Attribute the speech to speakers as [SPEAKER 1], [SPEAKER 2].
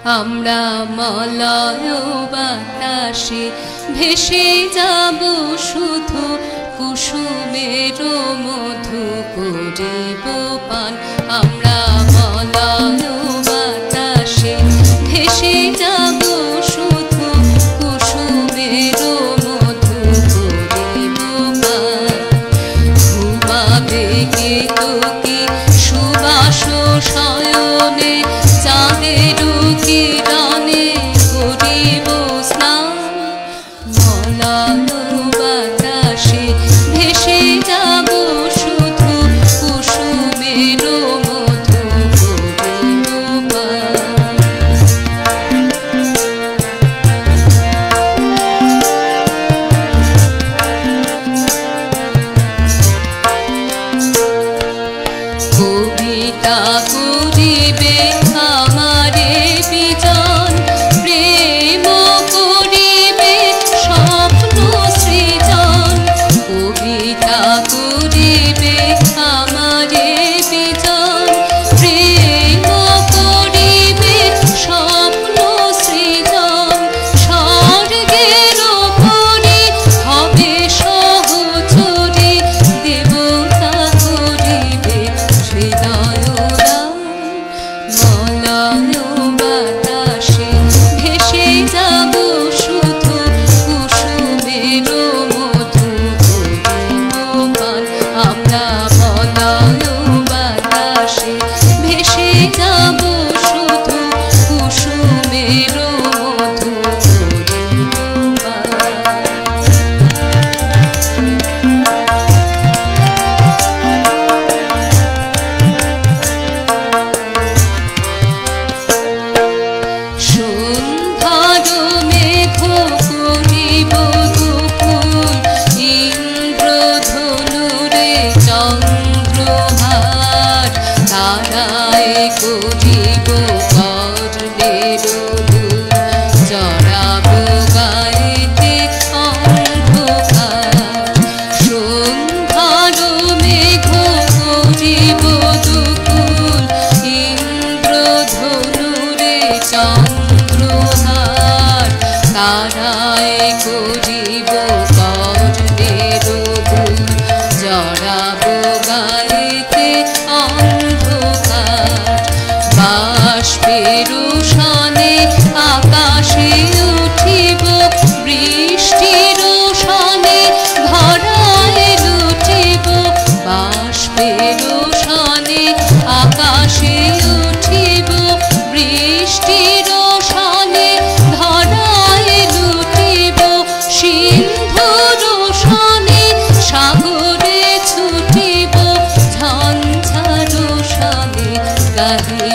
[SPEAKER 1] আমরা মলয় বাতাসে ভেসে যাব শুধু কুসুমের মধু করিব পান আমরা মলয় বাতাসে ভেসে যাব শুধু কুসুমের মধু করিব পান ঘুমাবে কে তোকে সুবাস শয়নে চাঁদের কিরণে করিব স্নান মলয় বাতাসে ভেসে যাব শুধু কুসুমের মধু করিব পান কবিতা করিবে আমারে বিজন প্রেম করিবে স্বপ্ন সৃজন কবিতা করিবে আমারে বিজন প্রেম করিবে স্বপ্ন সৃজন স্বর্গের পরি হবে সহচরী দেবতা করিবে হৃদয়দান মলয় বাতাসে ভেসে যাব শুধু কুসুমের মধু করিব পান আমরা মলয় বাতাসে ভেসে যাব শুধু কুসুমের মধু করিব পান সন্ধ্যার মেঘ করিব দুপুর ইন্দ্রধনুরে চন্দ্রহার তারায় করিব কর্ণের দূর জড়াব গায়েতে অন্ধকার সন্ধ্যার মেঘ করিব দুপুর ইন্দ্রধনুরে চন্দ্রহার তারায় করিব কর্ণের দূর জড়াব গায়েতে অন্ধকার বাষ্পের সনে আকাশে উঠিব বৃষ্টির সনে ধরায় লুটিব বাষ্পের সনে আকাশে উঠিব বৃষ্টির সনে ধরায় লুটিব সিন্ধুর সনে সাগরে ছুটিব ঝঞ্ঝার সনে গাহি